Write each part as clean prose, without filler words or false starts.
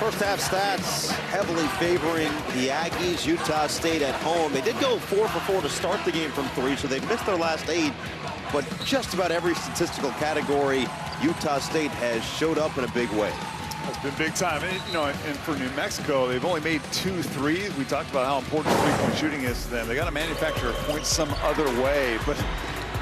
First half stats heavily favoring the Aggies. Utah State at home. They did go 4 for 4 to start the game from 3, so they've missed their last 8. But just about every statistical category, Utah State has showed up in a big way. It's been big time. And, you know, and for New Mexico, they've only made 2 threes. We talked about how important three-point shooting is to them. They got to manufacture points some other way. But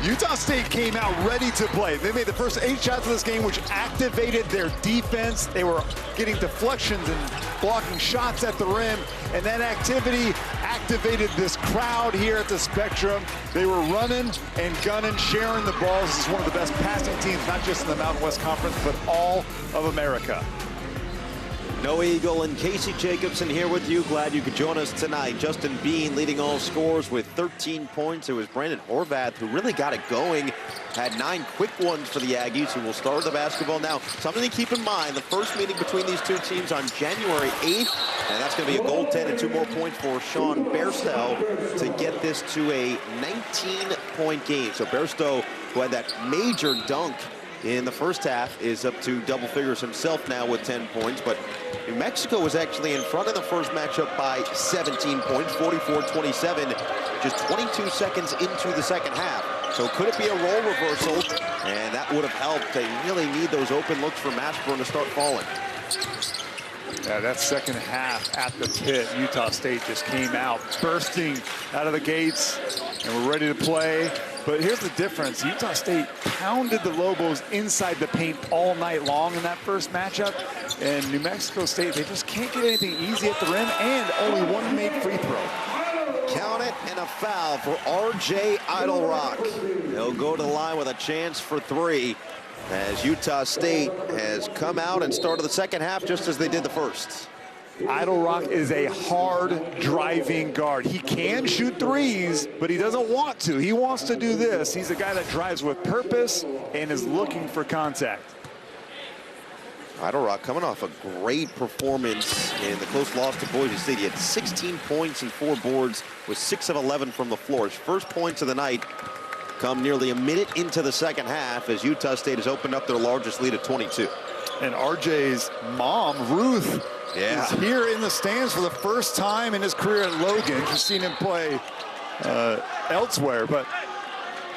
Utah State came out ready to play. They made the first 8 shots of this game, which activated their defense. They were getting deflections and blocking shots at the rim, and that activity activated this crowd here at the Spectrum. They were running and gunning, sharing the balls. This is one of the best passing teams, not just in the Mountain West Conference, but all of America. No Eagle and Casey Jacobson here with you. Glad you could join us tonight. Justin Bean leading all scores with 13 points. It was Brandon Horvath who really got it going. Had 9 quick ones for the Aggies, who will start the basketball now. Something to keep in mind, the first meeting between these two teams on January 8th, and that's going to be a goaltend and 2 more points for Sean Bairstow to get this to a 19-point game. So Bairstow, who had that major dunk in the first half, is up to double figures himself now with 10 points. But New Mexico was actually in front of the first matchup by 17 points, 44-27, just 22 seconds into the second half. So could it be a role reversal? And that would have helped. They really need those open looks for Mashburn to start falling. Yeah, that second half at the pit, Utah State just came out bursting out of the gates, and we're ready to play. But here's the difference. Utah State pounded the Lobos inside the paint all night long in that first matchup. And New Mexico State, they just can't get anything easy at the rim, and only 1 made free throw. Count it, and a foul for R.J. Idlerock. He'll go to the line with a chance for 3, as Utah State has come out and started the second half just as they did the first. Idlerock is a hard driving guard. He can shoot threes, but he doesn't want to. He wants to do this. He's a guy that drives with purpose and is looking for contact. Idlerock coming off a great performance in the close loss to Boise State. He had 16 points and 4 boards with 6 of 11 from the floor. His first points of the night come nearly a minute into the second half as Utah State has opened up their largest lead at 22. And RJ's mom, Ruth, is here in the stands for the first time in his career at Logan. She's seen him play elsewhere, but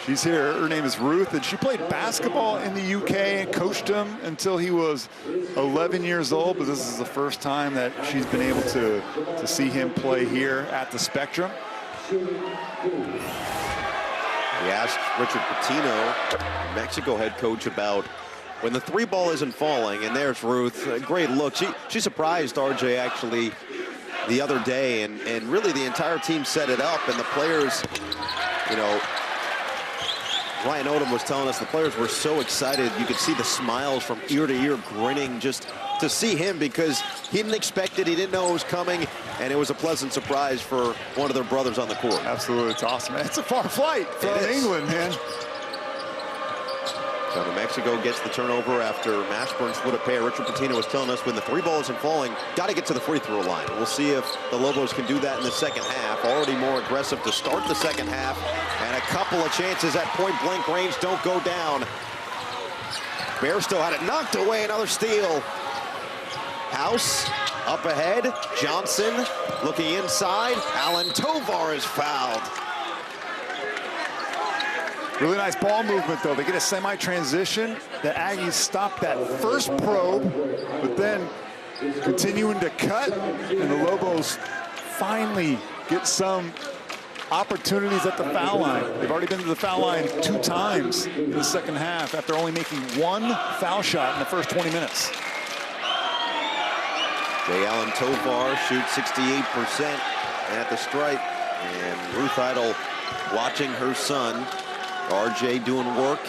she's here. Her name is Ruth, and she played basketball in the UK and coached him until he was 11 years old, but this is the first time that she's been able to see him play here at the Spectrum. We asked Richard Pitino, Mexico head coach, about when the 3 ball isn't falling, and there's Ruth. A great look. She surprised RJ actually the other day, and really the entire team set it up, and the players, you know, Ryan Odom was telling us the players were so excited. You could see the smiles from ear to ear, grinning just to see him, because he didn't expect it. He didn't know it was coming, and it was a pleasant surprise for one of their brothers on the court. Absolutely. It's awesome. It's a far flight from England, man. So New Mexico gets the turnover after Mashburn split a pair. Richard Pitino was telling us when the 3 ball isn't falling, got to get to the free throw line. We'll see if the Lobos can do that in the second half. Already more aggressive to start the second half, and a couple of chances at point-blank range don't go down. Bairstow had it knocked away, another steal. House up ahead. Johnson looking inside. Allen Tovar is fouled. Really nice ball movement, though. They get a semi-transition. The Aggies stop that first probe, but then continuing to cut, and the Lobos finally get some opportunities at the foul line. They've already been to the foul line 2 times in the second half after only making 1 foul shot in the first 20 minutes. Allen Tovar shoots 68% at the stripe, and Ruth Idle watching her son. RJ doing work.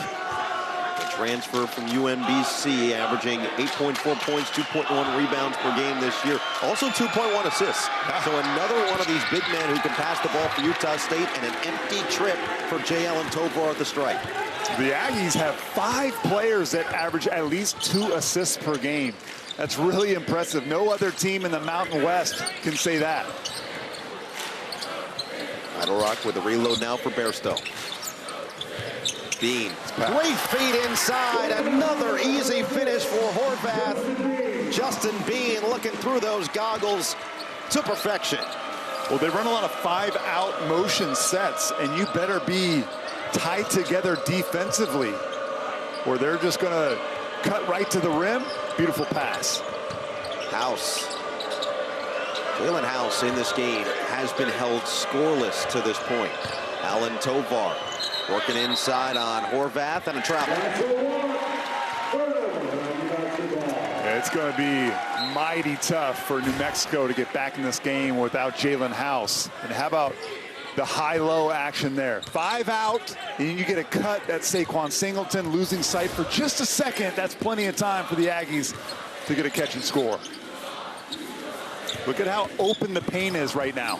transfer from UMBC, averaging 8.4 points, 2.1 rebounds per game this year. Also 2.1 assists. So another one of these big men who can pass the ball for Utah State, and an empty trip for Allen Tovar at the stripe. The Aggies have 5 players that average at least 2 assists per game. That's really impressive. No other team in the Mountain West can say that. Idle-Rock with a reload now for Bairstow. Bean, great feed inside, another easy finish for Horvath. Justin Bean looking through those goggles to perfection. Well, they run a lot of 5-out motion sets, and you better be tied together defensively, or they're just going to cut right to the rim. Beautiful pass. House. Jalen House in this game has been held scoreless to this point. Allen Tovar working inside on Horvath, and a travel. It's going to be mighty tough for New Mexico to get back in this game without Jalen House. And how about the high-low action there? 5 out, and you get a cut. That's Saquon Singleton losing sight for just a second. That's plenty of time for the Aggies to get a catch and score. Look at how open the paint is right now.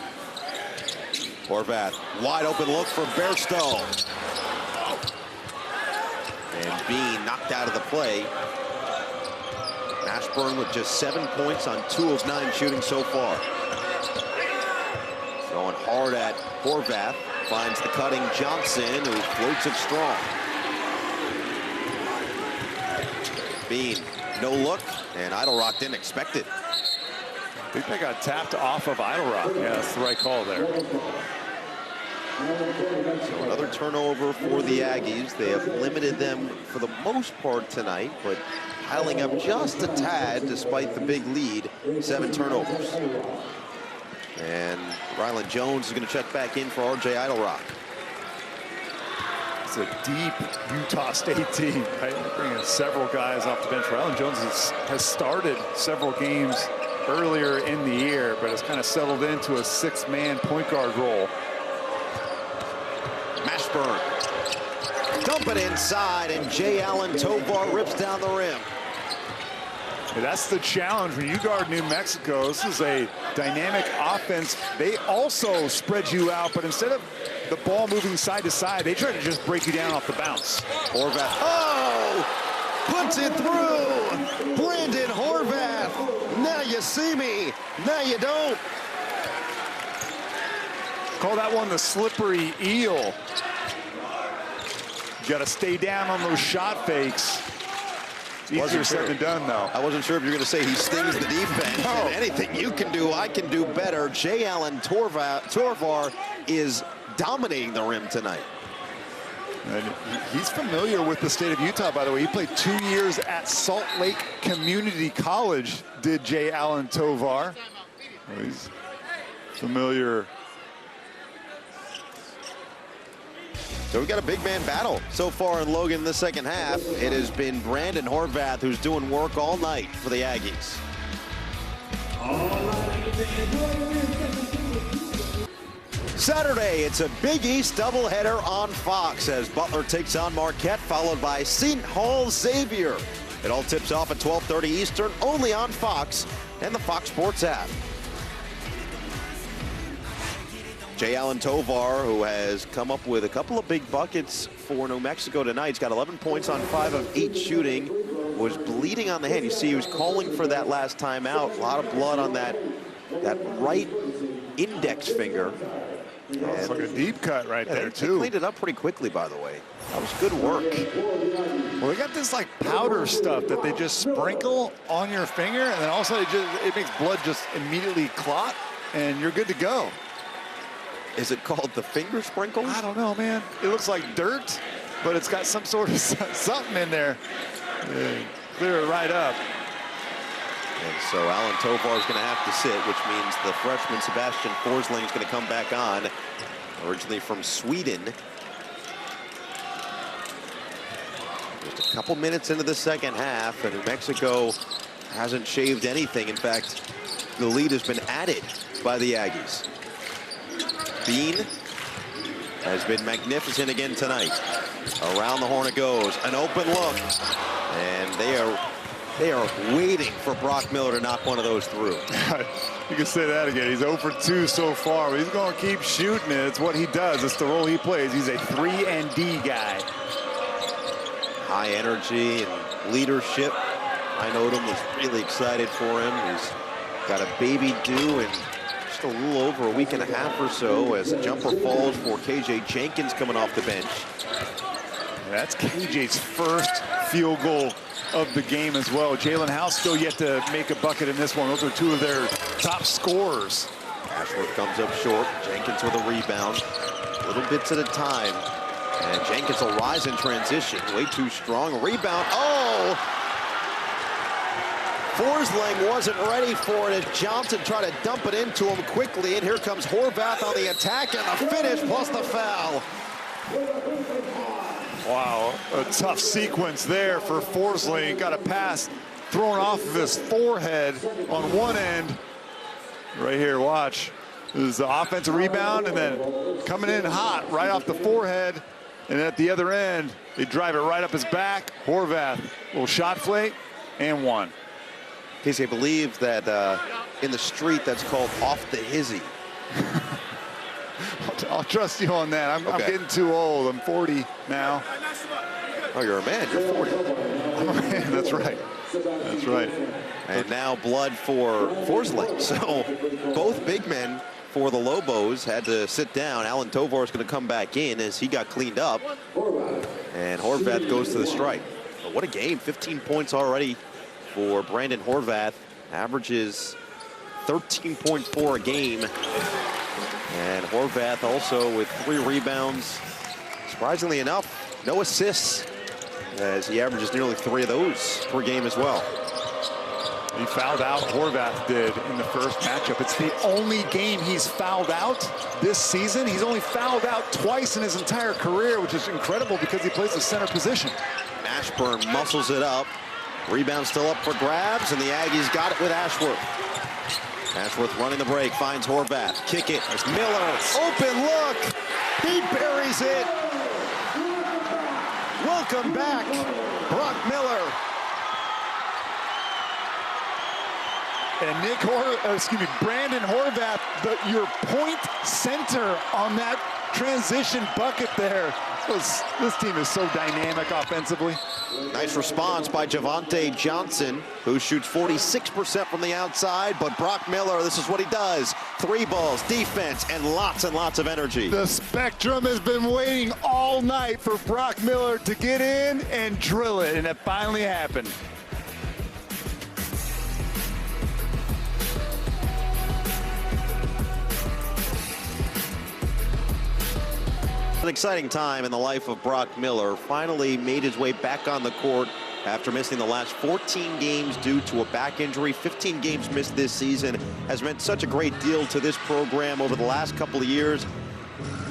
Horvath, wide open look for Bairstow. And Bean knocked out of the play. Ashburn with just 7 points on 2 of 9 shooting so far. Going hard at Horvath, finds the cutting Johnson, who floats it strong. Bean, no look, and Idle-Rock didn't expect it. I think they got tapped off of Idle-Rock. Yeah, that's the right call there. So another turnover for the Aggies. They have limited them for the most part tonight, but piling up just a tad despite the big lead. 7 turnovers. And Ryland Jones is going to check back in for RJ Idle-Rock. It's a deep Utah State team, right? They're bringing several guys off the bench. Ryland Jones has started several games earlier in the year, but has kind of settled into a 6-man point guard role. Mashburn. Dump it inside, and Allen Tovar rips down the rim. That's the challenge when you guard New Mexico. This is a dynamic offense. They also spread you out, but instead of the ball moving side to side, they try to just break you down off the bounce. Horvath, oh! Puts it through! Brandon Horvath! Now you see me, now you don't. Call that one the slippery eel. You got to stay down on those shot fakes. Easier said than done, though. I wasn't sure if you were going to say he stings the defense. No. And anything you can do, I can do better. Allen Tovar is dominating the rim tonight. And he's familiar with the state of Utah, by the way. He played 2 years at Salt Lake Community College, did Allen Tovar. Well, he's familiar. So we've got a big man battle so far in Logan in the second half. It has been Brandon Horvath who's doing work all night for the Aggies. Saturday, it's a Big East doubleheader on Fox as Butler takes on Marquette, followed by St. Paul Xavier. It all tips off at 12:30 Eastern, only on Fox and the Fox Sports app. Allen Tovar, who has come up with a couple of big buckets for New Mexico tonight. He's got 11 points on 5 of 8 shooting. Was bleeding on the hand. You see he was calling for that last timeout. A lot of blood on that right index finger. It's like a deep cut right there, too. They cleaned it up pretty quickly, by the way. That was good work. Well, they got this like powder stuff that they just sprinkle on your finger, and then also it makes blood just immediately clot, and you're good to go. Is it called the finger sprinkle? I don't know, man. It looks like dirt, but it's got some sort of something in there. Clear it right up. And so Allen Tovar is going to have to sit, which means the freshman Sebastian Forsling is going to come back on, originally from Sweden. Just a couple minutes into the second half, and New Mexico hasn't shaved anything. In fact, the lead has been added by the Aggies. Bean has been magnificent again tonight. Around the horn it goes. An open look. And they are waiting for Brock Miller to knock one of those through. You can say that again. He's 0 for 2 so far, but he's going to keep shooting it. It's what he does. It's the role he plays. He's a 3-and-D guy. High energy and leadership. Ryan Odom was really excited for him. He's got a baby due in just a little over a week and a half or so as the jumper falls for KJ Jenkins coming off the bench. That's KJ's first field goal of the game as well. Jalen House still yet to make a bucket in this one. Those are two of their top scorers. Ashworth comes up short. Jenkins with a rebound. Little bits at a time. And Jenkins will rise in transition. Way too strong. Rebound. Oh! Forsling wasn't ready for it as Johnson tried to dump it into him quickly. And here comes Horvath on the attack and the finish plus the foul. Wow, a tough sequence there for Forsling. Got a pass thrown off of his forehead on one end. Right here, watch. This is the offensive rebound and then coming in hot right off the forehead. And at the other end, they drive it right up his back. Horvath, little shot flake, and one. Casey, I believe that in the street that's called off the hizzy. I'll trust you on that. I'm getting too old. I'm 40 now. Oh, you're a man. You're 40. I'm a man. That's right. That's right. And now blood for Forsling. So both big men for the Lobos had to sit down. Allen Tovar is going to come back in as he got cleaned up. And Horvath goes to the strike. But what a game. 15 points already for Brandon Horvath. Averages 13.4 a game. And Horvath also with 3 rebounds. Surprisingly enough, no assists as he averages nearly 3 of those per game as well. He fouled out, Horvath did, in the first matchup. It's the only game he's fouled out this season. He's only fouled out twice in his entire career, which is incredible because he plays the center position. Ashburn muscles it up. Rebound still up for grabs, and the Aggies got it with Ashworth. Ashworth running the break, finds Horvath. Kick it, it's Miller. Open look, he buries it. Welcome back, Brock Miller. And Brandon Horvath, your point center on that transition bucket there. This team is so dynamic offensively. Nice response by Javonte Johnson, who shoots 46% from the outside, but Brock Miller, this is what he does. 3 balls, defense, and lots of energy. The Spectrum has been waiting all night for Brock Miller to get in and drill it, and it finally happened. An exciting time in the life of Brock Miller. Finally made his way back on the court after missing the last 14 games due to a back injury. 15 games missed this season has meant such a great deal to this program over the last couple of years.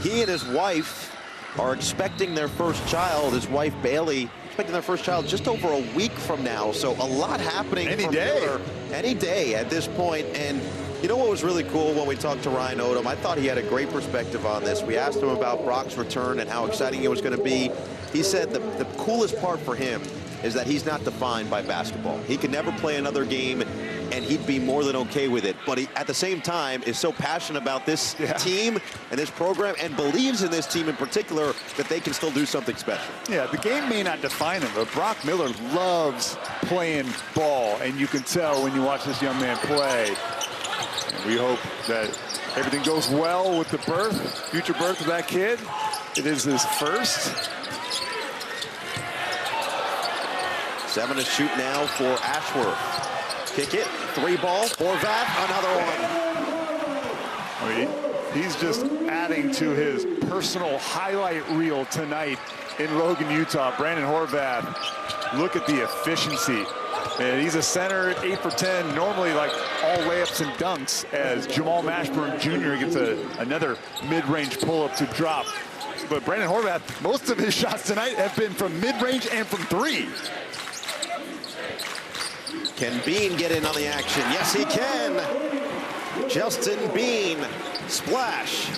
He and his wife are expecting their first child. His wife, Bailey, expecting their first child just over a week from now. So a lot happening any for day. Miller any day at this point. And you know what was really cool when we talked to Ryan Odom? I thought he had a great perspective on this. We asked him about Brock's return and how exciting it was going to be. He said the coolest part for him is that he's not defined by basketball. He could never play another game, and he'd be more than okay with it. But he, at the same time, is so passionate about this team and this program and believes in this team in particular that they can still do something special. Yeah, the game may not define him, but Brock Miller loves playing ball, and you can tell when you watch this young man play. And we hope that everything goes well with the future birth of that kid. It is his first. 7 to shoot now for Ashworth. Kick it, 3 ball, Horvath, another one. I mean, he's just adding to his personal highlight reel tonight in Logan, Utah. Brandon Horvath, look at the efficiency. And he's a center, 8 for 10, normally like all layups and dunks, as Jamal Mashburn Jr. gets another mid-range pull-up to drop. But Brandon Horvath, most of his shots tonight have been from mid-range and from 3. Can Bean get in on the action? Yes, he can. Justin Bean, splash.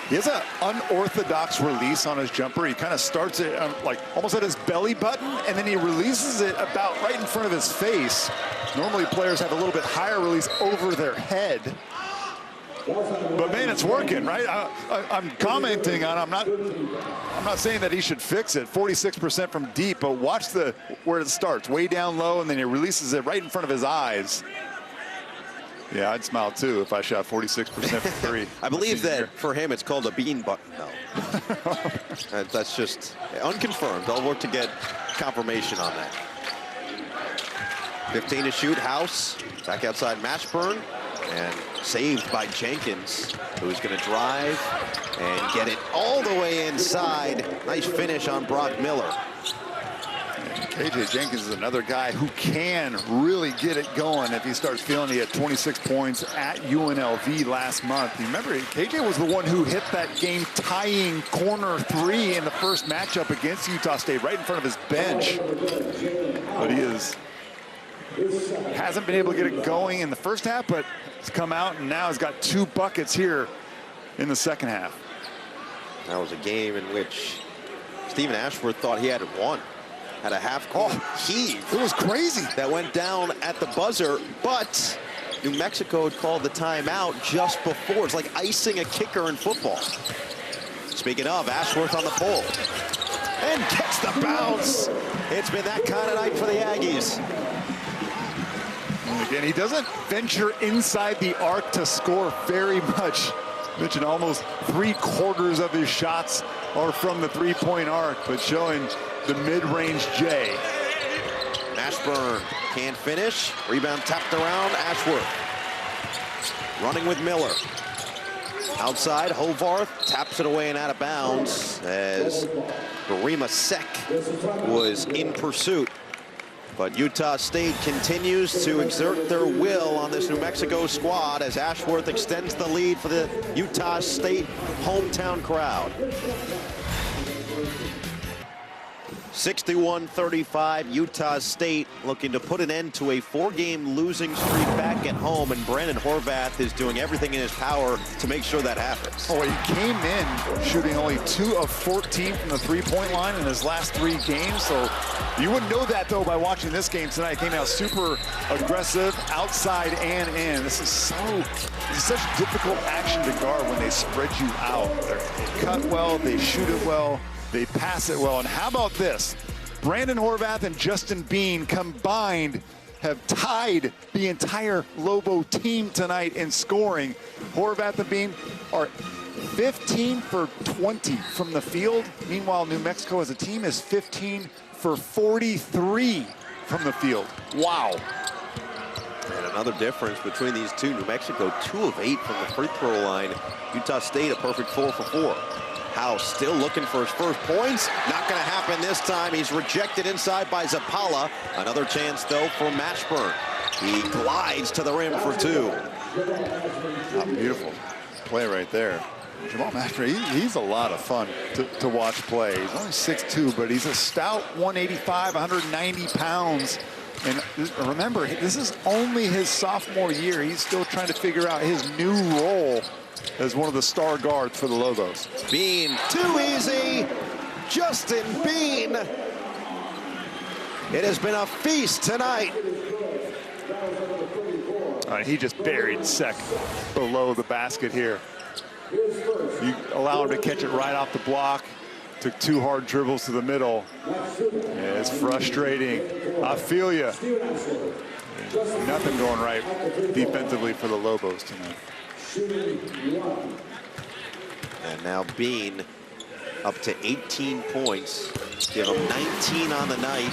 He has an unorthodox release on his jumper. He kind of starts it like almost at his belly button, and then he releases it about right in front of his face. Normally players have a little bit higher release over their head. But man, it's working, right? I'm commenting on. I'm not saying that he should fix it. 46% from deep, but watch where it starts, way down low, and then he releases it right in front of his eyes. Yeah, I'd smile too if I shot 46% from three. I believe that for him it's called a bean button, though. That's just unconfirmed. I'll work to get confirmation on that. 15 to shoot, House back outside Mashburn, and saved by Jenkins, who's going to drive and get it all the way inside. Nice finish on Brock Miller. KJ Jenkins is another guy who can really get it going if he starts feeling. He had 26 points at UNLV last month. You remember, KJ was the one who hit that game-tying corner three in the first matchup against Utah State, right in front of his bench. But hasn't been able to get it going in the first half, but it's come out and now has got 2 buckets here in the second half. That was a game in which Stephen Ashworth thought he had one. Had a half-court heave. It was crazy. That went down at the buzzer, but New Mexico had called the timeout just before. It's like icing a kicker in football. Speaking of, Ashworth on the pole. And gets the bounce. It's been that kind of night for the Aggies. And again, he doesn't venture inside the arc to score very much. Mentioned almost 3/4 of his shots are from the three-point arc, but showing the mid-range J. Mashburn can't finish. Rebound tapped around. Ashworth running with Miller. Outside, Horvath taps it away and out of bounds as Barima Sek was in pursuit. But Utah State continues to exert their will on this New Mexico squad as Ashworth extends the lead for the Utah State hometown crowd. 61-35, Utah State looking to put an end to a 4-game losing streak back at home, and Brandon Horvath is doing everything in his power to make sure that happens. Oh, he came in shooting only 2 of 14 from the three-point line in his last 3 games, so you wouldn't know that, though, by watching this game tonight. He came out super aggressive, outside and in. This is such difficult action to guard when they spread you out. They cut well, they shoot it well, they pass it well. And how about this? Brandon Horvath and Justin Bean combined have tied the entire Lobo team tonight in scoring. Horvath and Bean are 15 for 20 from the field. Meanwhile, New Mexico as a team is 15 for 43 from the field. Wow. And another difference between these two, New Mexico 2 of 8 from the free throw line. Utah State a perfect 4 for 4. House still looking for his first points. Not going to happen this time. He's rejected inside by Zappala. Another chance, though, for Mashburn. He glides to the rim for 2. Oh, beautiful play right there. Jamal Mashburn, he's a lot of fun to watch play. He's only 6'2", but he's a stout 185, 190 pounds. And remember, this is only his sophomore year. He's still trying to figure out his new role as one of the star guards for the Lobos. Bean, too easy. Justin Bean. It has been a feast tonight. He just buried Sek below the basket here. You allow him to catch it right off the block. Took 2 hard dribbles to the middle. Yeah, it's frustrating. I feel you. Nothing going right defensively for the Lobos tonight. And now Bean up to 18 points. Give him 19 on the night.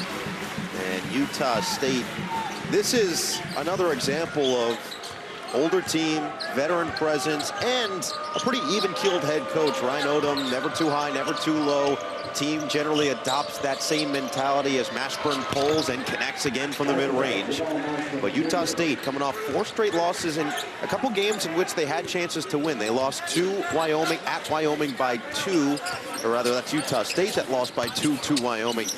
And Utah State, this is another example of older team, veteran presence, and a pretty even-keeled head coach. Ryan Odom, never too high, never too low. Team generally adopts that same mentality as Mashburn pulls and connects again from the mid-range. But Utah State coming off 4 straight losses in a couple games in which they had chances to win. They lost to Wyoming, at Wyoming by 2, or rather that's Utah State that lost by 2 to Wyoming.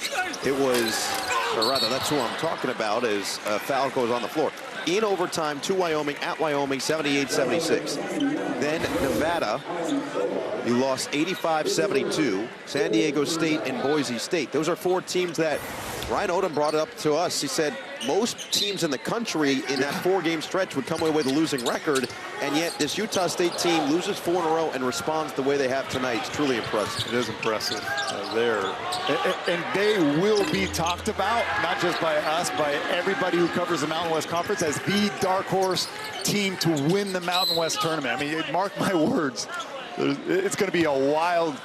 It was, or rather that's who I'm talking about as foul goes on the floor. in overtime to Wyoming, at Wyoming, 78-76. Then Nevada, you lost 85-72. San Diego State and Boise State. Those are 4 teams that Ryan Odom brought it up to us. He said most teams in the country in that 4-game stretch would come away with a losing record, and yet this Utah State team loses 4 in a row and responds the way they have tonight. It's truly impressive. It is impressive. And they will be talked about, not just by us, by everybody who covers the Mountain West Conference, as the dark horse team to win the Mountain West tournament. I mean, mark my words, it's going to be a wild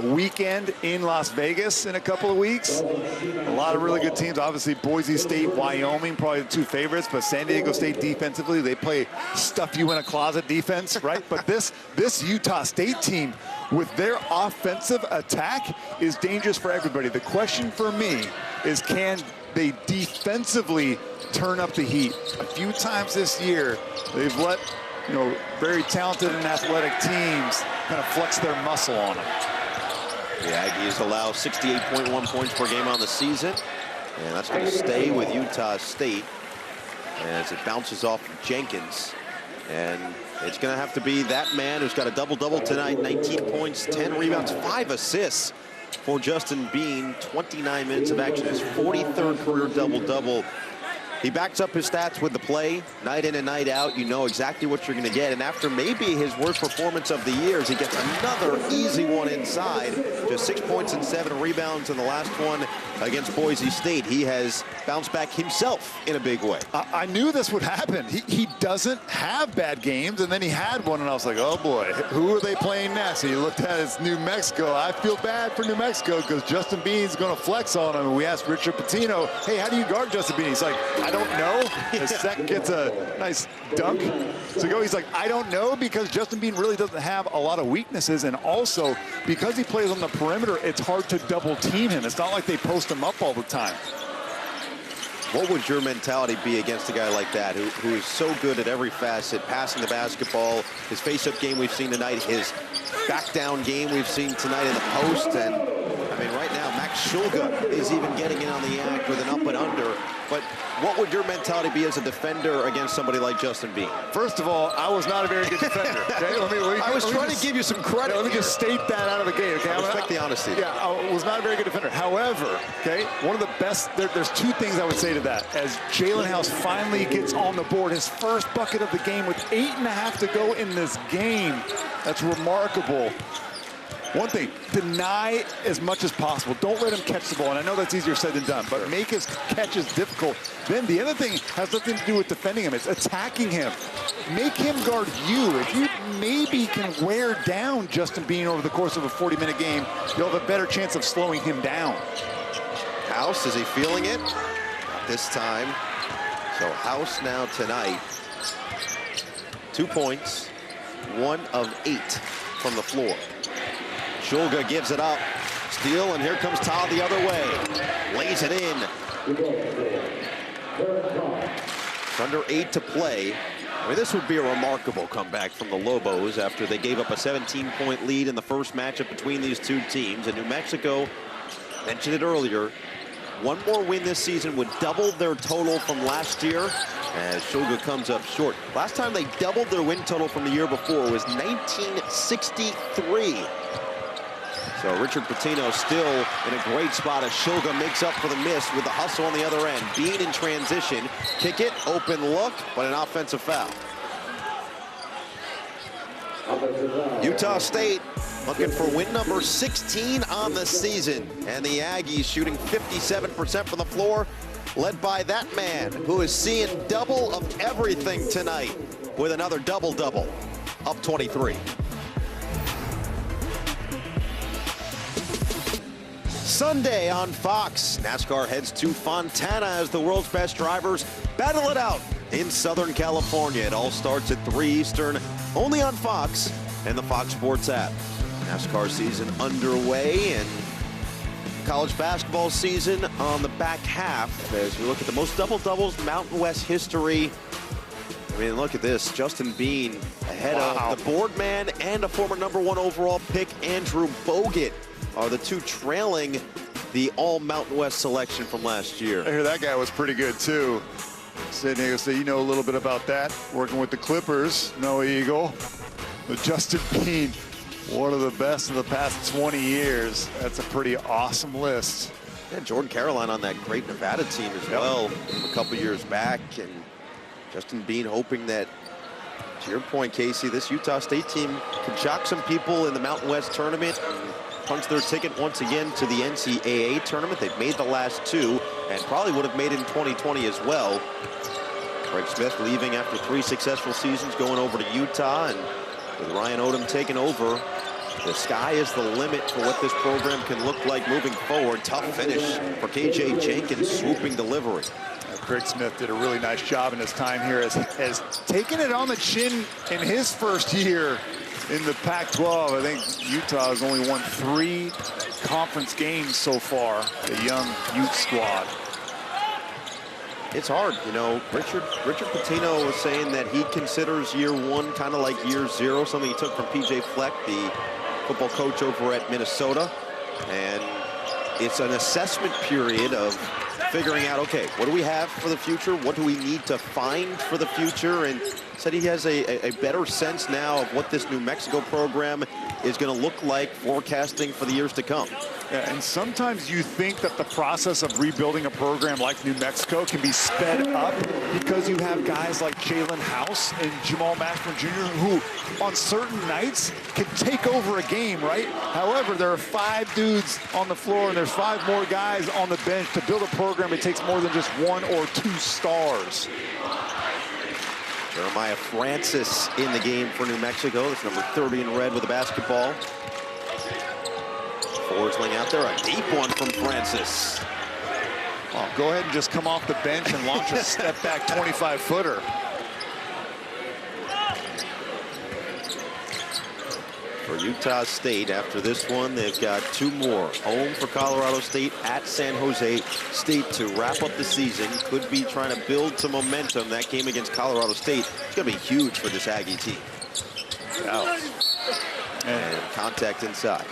weekend in Las Vegas in a couple of weeks. A lot of really good teams. Obviously, Boise State, Wyoming, probably the 2 favorites, but San Diego State defensively, they play stuff you in a closet defense, right? But this Utah State team, with their offensive attack, is dangerous for everybody. The question for me is, can they defensively turn up the heat? A few times this year, they've let, very talented and athletic teams kind of flex their muscle on them. The Aggies allow 68.1 points per game on the season, and that's going to stay with Utah State as it bounces off Jenkins. And it's going to have to be that man who's got a double-double tonight, 19 points, 10 rebounds, 5 assists for Justin Bean. 29 minutes of action, his 43rd career double-double. He backs up his stats with the play, night in and night out. You know exactly what you're going to get. And after maybe his worst performance of the years, he gets another easy one inside. Just 6 points and 7 rebounds in the last one against Boise State. He has bounced back himself in a big way. I knew this would happen. He doesn't have bad games, and then he had one, and I was like, oh boy, who are they playing next? And he looked at his New Mexico. I feel bad for New Mexico because Justin Bean's going to flex on him. And we asked Richard Pitino, hey, how do you guard Justin Bean? He's like, I don't know. The second gets a nice dunk. So he's like, I don't know, because Justin Bean really doesn't have a lot of weaknesses, and also because he plays on the perimeter, it's hard to double team him. It's not like they post him up all the time. What would your mentality be against a guy like that who is so good at every facet, passing the basketball, his face-up game we've seen tonight, his back-down game we've seen tonight in the post, and I mean, right now, Max Shulga is even getting in on the act with an up and under. But what would your mentality be as a defender against somebody like Justin Bean? First of all, I was not a very good defender. Okay? I was trying to give you some credit. Let me just state that out of the gate. Okay? I respect the honesty. Yeah, I was not a very good defender. However, okay, one of the best, there's 2 things I would say to that. As Jalen House finally gets on the board, his first bucket of the game with 8.5 to go in this game, that's remarkable. One thing, deny as much as possible. Don't let him catch the ball. And I know that's easier said than done, but make his catches difficult. Then the other thing has nothing to do with defending him. It's attacking him. Make him guard you. If you maybe can wear down Justin Bean over the course of a 40-minute game, you'll have a better chance of slowing him down. House, is he feeling it? Not this time. So House now tonight, 2 points, 1 of 8 from the floor. Shulga gives it up, steal, and here comes Todd the other way. Lays it in. It's under 8 to play. I mean, this would be a remarkable comeback from the Lobos after they gave up a 17-point lead in the first matchup between these 2 teams. And New Mexico, mentioned it earlier, one more win this season would double their total from last year, as Shulga comes up short. Last time they doubled their win total from the year before was 1963. So Richard Pitino still in a great spot as Shulga makes up for the miss with the hustle on the other end. Bean in transition. Kick it, open look, but an offensive foul. Utah State looking for win number 16 on the season. And the Aggies shooting 57% from the floor, led by that man who is seeing double of everything tonight with another double-double, up 23. Sunday on Fox, NASCAR heads to Fontana as the world's best drivers battle it out in Southern California. It all starts at 3 Eastern, only on Fox and the Fox Sports app. NASCAR season underway and college basketball season on the back half as we look at the most double-doubles in Mountain West history. I mean, look at this. Justin Bean ahead of the board man and a former #1 overall pick, Andrew Bogut, are the 2 trailing the all Mountain West selection from last year. I hear that guy was pretty good too. sitting here, so you know a little bit about that. Working with the Clippers, no Eagle. But Justin Bean, one of the best of the past 20 years. That's a pretty awesome list. Yeah, Jordan Caroline on that great Nevada team as well a couple years back. And Justin Bean hoping that, to your point, Casey, this Utah State team can shock some people in the Mountain West tournament and punch their ticket once again to the NCAA tournament. They've made the last two and probably would have made it in 2020 as well. Greg Smith leaving after 3 successful seasons, going over to Utah, and with Ryan Odom taking over, the sky is the limit for what this program can look like moving forward. Tough finish for KJ Jenkins, swooping delivery. Craig Smith did a really nice job in his time here as taking it on the chin in his first year in the Pac-12. I think Utah has only won 3 conference games so far, the young Ute squad. It's hard, you know. Richard Pitino was saying that he considers year 1 kind of like year 0, something he took from PJ Fleck, the football coach over at Minnesota. And it's an assessment period of figuring out, okay, what do we have for the future? What do we need to find for the future? And said he has a better sense now of what this New Mexico program is going to look like, forecasting for the years to come. Yeah, and sometimes you think that the process of rebuilding a program like New Mexico can be sped up because you have guys like Jalen House and Jamal Mashburn Jr. who on certain nights can take over a game, right? However, there are 5 dudes on the floor and there's 5 more guys on the bench. To build a program, it takes more than just 1 or 2 stars. Jeremiah Francis in the game for New Mexico. That's number 30 in red with the basketball. Forsling out there, a deep one from Francis. Oh, go ahead and just come off the bench and launch a step back 25-footer. For Utah State, after this one, they've got 2 more. Home for Colorado State, at San Jose State to wrap up the season. Could be trying to build some momentum. That game against Colorado State is going to be huge for this Aggie team. Yeah. And contact inside.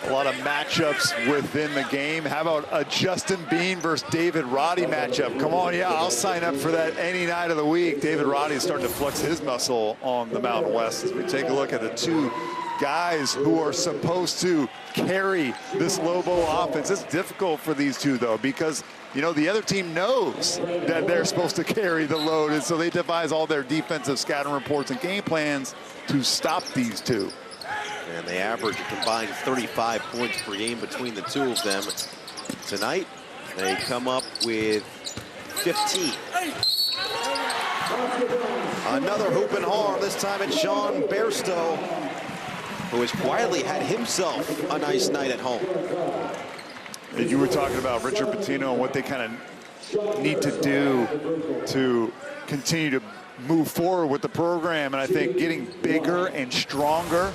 A lot of matchups within the game. How about a Justin Bean versus David Roddy matchup? Come on, yeah, I'll sign up for that any night of the week. David Roddy is starting to flex his muscle on the Mountain West. As we take a look at the 2 guys who are supposed to carry this Lobo offense. It's difficult for these 2, though, because, you know, the other team knows that they're supposed to carry the load, and so they devise all their defensive scouting reports and game plans to stop these 2. And they average a combined 35 points per game between the 2 of them. Tonight, they come up with 15. Another hoop and harm. This time it's Sean Bairstow, who has quietly had himself a nice night at home. And you were talking about Richard Pitino and what they kind of need to do to continue to move forward with the program. And I think getting bigger and stronger,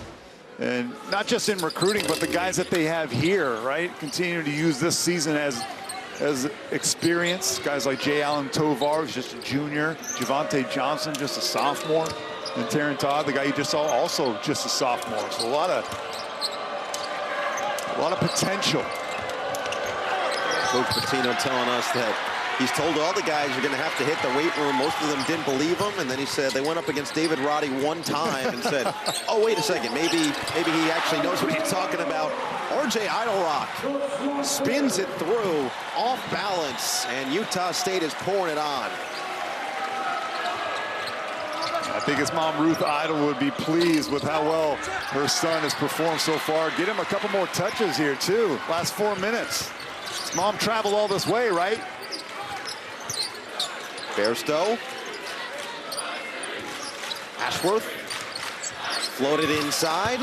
and not just in recruiting, but the guys that they have here, right? Continue to use this season as experience. Guys like Allen Tovar, who's just a junior. Javante Johnson, just a sophomore. And Taryn Todd, the guy you just saw, also just a sophomore. So a lot of potential. Coach Pitino telling us that he's told all the guys you're going to have to hit the weight room. Most of them didn't believe him, and then he said they went up against David Roddy 1 time and said, oh, wait a second, maybe he actually knows what he's talking about. RJ Idlerock spins it through, off balance, and Utah State is pouring it on. I think his mom, Ruth Idle, would be pleased with how well her son has performed so far. Get him a couple more touches here, too. Last 4 minutes. His mom traveled all this way, right? Bairstow. Ashworth. Floated inside.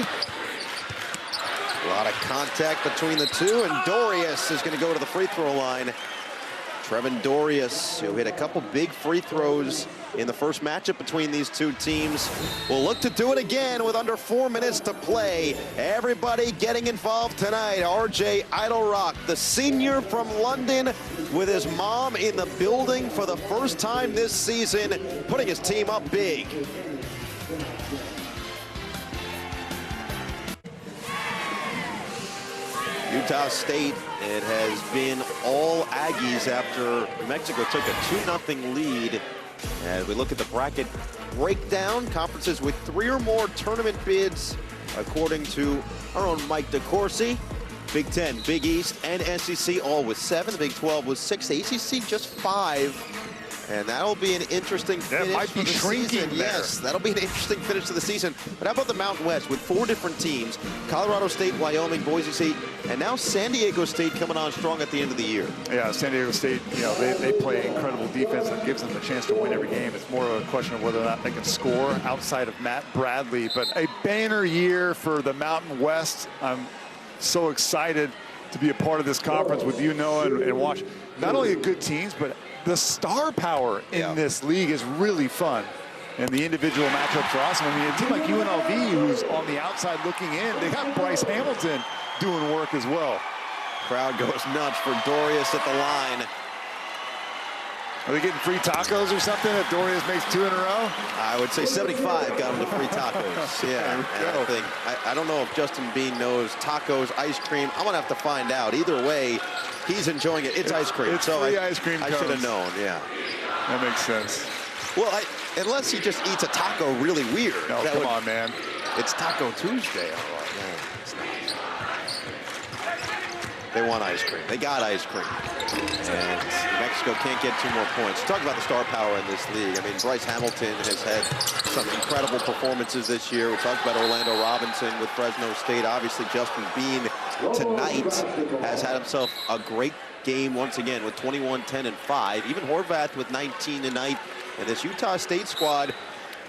A lot of contact between the 2, and Dorius is going to go to the free throw line. Trevin Dorius, who hit a couple big free throws in the first matchup between these 2 teams, will look to do it again with under 4 minutes to play. Everybody getting involved tonight. RJ Idlerock, the senior from London, with his mom in the building for the first time this season, putting his team up big. Utah State, it has been all Aggies after New Mexico took a 2-0 lead As we look at the bracket breakdown, conferences with 3 or more tournament bids, according to our own Mike DeCourcy. Big 10, Big East, and SEC all with 7. The Big 12 was 6. ACC just 5. And that'll be an interesting finish. That might be for the shrinking season. there. Yes, that'll be an interesting finish to the season. But how about the Mountain West with 4 different teams? Colorado State, Wyoming, Boise State, and now San Diego State coming on strong at the end of the year. Yeah, San Diego State, you know, they play incredible defense that gives them a chance to win every game. It's more of a question of whether or not they can score outside of Matt Bradley. But a banner year for the Mountain West. I'm so excited to be a part of this conference with you, Noah, and watch not only good teams, but the star power in this league is really fun. And the individual matchups are awesome. I mean, a team like UNLV, who's on the outside looking in, they got Bryce Hamilton doing work as well. Crowd goes nuts for Dorius at the line. Are they getting free tacos or something if Dorius makes 2 in a row? I would say 75 got him the free tacos. Yeah, and I don't know if Justin Bean knows tacos, ice cream. I'm going to have to find out. Either way, he's enjoying it. It's ice cream. It's so free ice cream I should have known, yeah. That makes sense. Well, unless he just eats a taco really weird. No, come on, man. It's Taco Tuesday. Oh, no, it's not. They want ice cream. They got ice cream. And New Mexico can't get 2 more points. Talk about the star power in this league. I mean, Bryce Hamilton has had some incredible performances this year. We talked about Orlando Robinson with Fresno State. Obviously, Justin Bean tonight has had himself a great game once again with 21, 10, and 5. Even Horvath with 19 tonight. And this Utah State squad,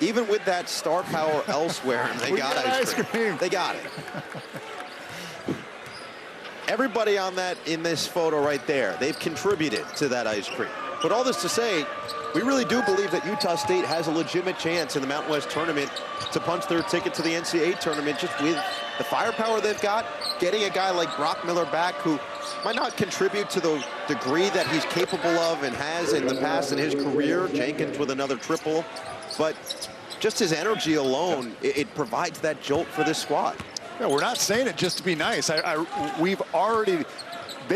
even with that star power elsewhere, they got ice cream. They got it. Everybody on that in this photo right there, they've contributed to that ice cream. But all this to say, we really do believe that Utah State has a legitimate chance in the Mountain West tournament to punch their ticket to the NCAA tournament just with the firepower they've got, getting a guy like Brock Miller back who might not contribute to the degree that he's capable of and has in the past in his career. Jenkins with another triple. But just his energy alone, it provides that jolt for this squad. Yeah, we're not saying it just to be nice. They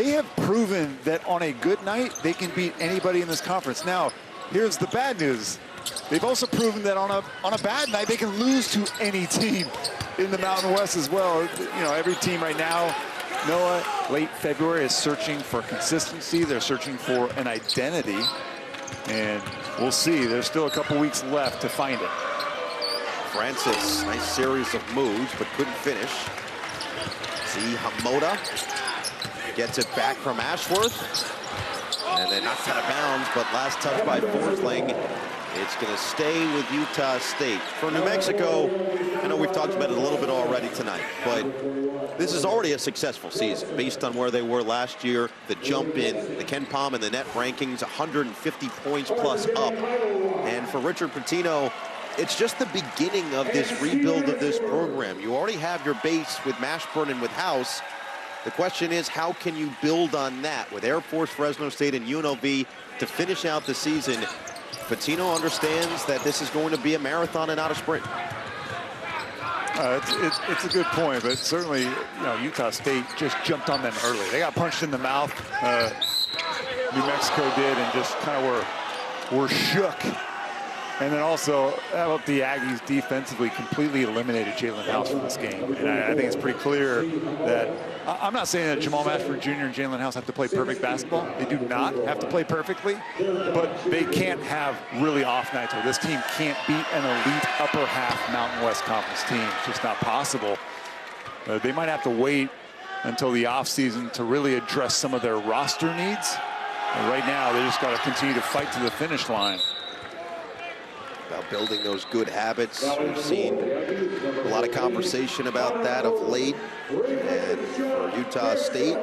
have proven that on a good night, they can beat anybody in this conference. Now, here's the bad news. They've also proven that on a bad night, they can lose to any team in the Mountain West as well. You know, every team right now, Noah, late February, is searching for consistency. They're searching for an identity. And we'll see. There's still a couple weeks left to find it. Francis, nice series of moves, but couldn't finish. See Hamoda gets it back from Ashworth. And then knocks out of bounds, but last touch by Forsling. It's going to stay with Utah State. For New Mexico, I know we've talked about it a little bit already tonight, but this is already a successful season based on where they were last year. The jump in the Ken Pom and the net rankings, 150 points plus up. And for Richard Pitino, it's just the beginning of this rebuild of this program. You already have your base with Mashburn and with House. The question is, how can you build on that with Air Force, Fresno State, and UNLV to finish out the season? Pitino understands that this is going to be a marathon and not a sprint. It's a good point, but certainly, you know, Utah State just jumped on them early. They got punched in the mouth. New Mexico did, and just kind of were shook. And then also, how about the Aggies defensively completely eliminated Jalen House from this game. And I think it's pretty clear that I'm not saying that Jamal Mashburn Jr. and Jalen House have to play perfect basketball. They do not have to play perfectly, but they can't have really off nights where this team can't beat an elite upper half Mountain West Conference team. It's just not possible. They might have to wait until the offseason to really address some of their roster needs. And right now, they just got to continue to fight to the finish line. About building those good habits. We've seen a lot of conversation about that of late. And for Utah State,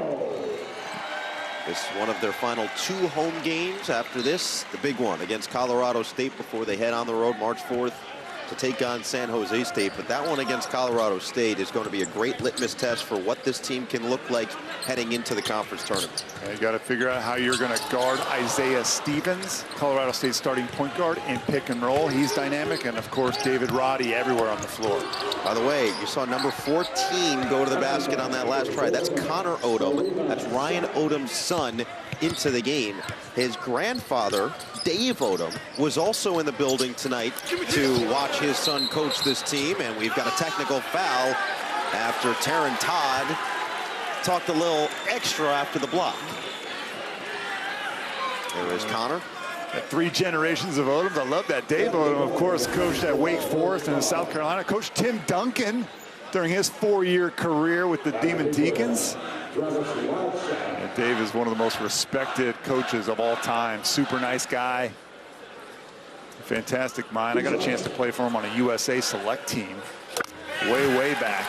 this is one of their final 2 home games. After this, the big one against Colorado State before they head on the road March 4th to take on San Jose State. But that one against Colorado State is going to be a great litmus test for what this team can look like heading into the conference tournament. You got to figure out how you're going to guard Isaiah Stevens, Colorado State starting point guard, in pick and roll. He's dynamic. And, of course, David Roddy everywhere on the floor. By the way, you saw number 14 go to the basket on that last try. That's Connor Odom. That's Ryan Odom's son into the game. His grandfather, Dave Odom, was also in the building tonight to watch his son coach this team, and we've got a technical foul after Taryn Todd talked a little extra after the block. There is Connor. 3 generations of Odoms. I love that. Dave Odom, of course, coached at Wake Forest in South Carolina. Coached Tim Duncan during his 4-year career with the Demon Deacons. And Dave is one of the most respected coaches of all time. Super nice guy. Fantastic mind. I got a chance to play for him on a USA select team way back.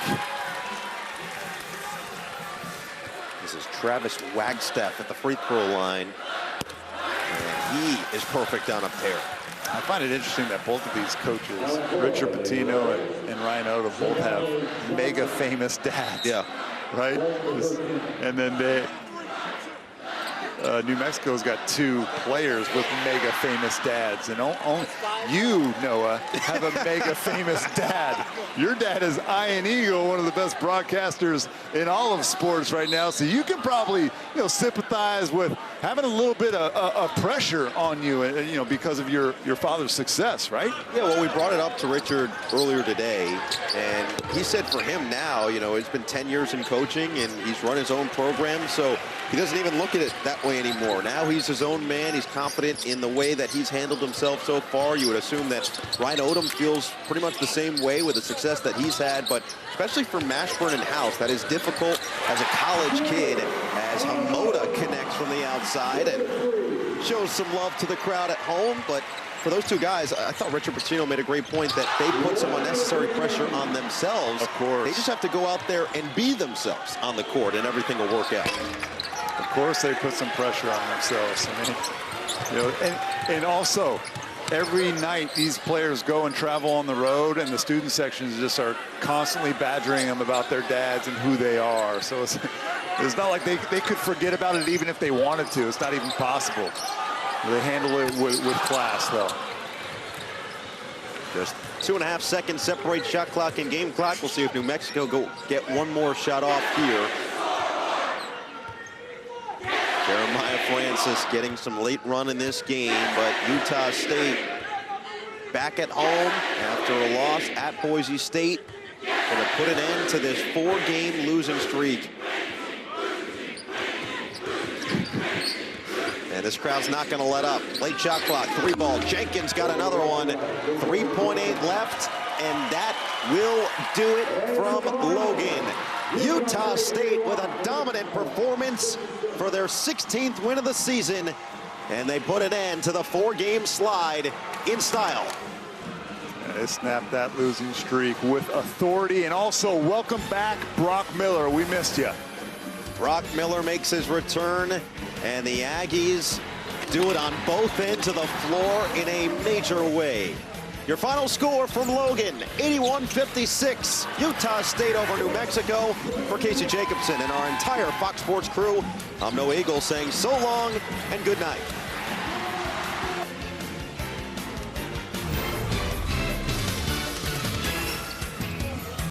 This is Travis Wagstaff at the free throw line. And he is perfect on a pair. I find it interesting that both of these coaches, Richard Pitino and Ryan Odom, both have mega famous dads. Yeah. Right? And then New Mexico's got 2 players with mega famous dads. And you, Noah, have a mega famous dad. Your dad is Ian Eagle, one of the best broadcasters in all of sports right now. So you can probably, sympathize with having a little bit of pressure on you, because of your father's success, right? Yeah, well, we brought it up to Richard earlier today, and he said for him now, it's been 10 years in coaching, and he's run his own program, so he doesn't even look at it that way anymore. Now he's his own man. He's confident in the way that he's handled himself so far. You would assume that Ryan Odom feels pretty much the same way with the success that he's had, but especially for Mashburn and House, that is difficult as a college kid, as Hamoda connects from the outside and shows some love to the crowd at home. But for those 2 guys, I thought Richard Pitino made a great point that they put some unnecessary pressure on themselves. Of course. They just have to go out there and be themselves on the court, and everything will work out. Of course they put some pressure on themselves. I mean, and also, every night these players go and travel on the road, and the student sections just are constantly badgering them about their dads and who they are. So it's not like they could forget about it even if they wanted to. It's not even possible. They handle it with class, though. Just 2.5 seconds separate shot clock and game clock. We'll see if New Mexico get one more shot off here. Jeremiah Francis getting some late run in this game, but Utah State back at home after a loss at Boise State. Going to put an end to this 4-game losing streak. And this crowd's not going to let up. Late shot clock, 3 ball. Jenkins got another one. 3.8 left, and that will do it from Logan. Utah State with a dominant performance for their 16th win of the season, and they put an end to the 4-game slide in style. They snapped that losing streak with authority, and also welcome back Brock Miller. We missed you. Brock Miller makes his return, and the Aggies do it on both ends of the floor in a major way. Your final score from Logan, 81-56, Utah State over New Mexico. For Casey Jacobson and our entire Fox Sports crew, I'm Noah Eagle saying so long and good night.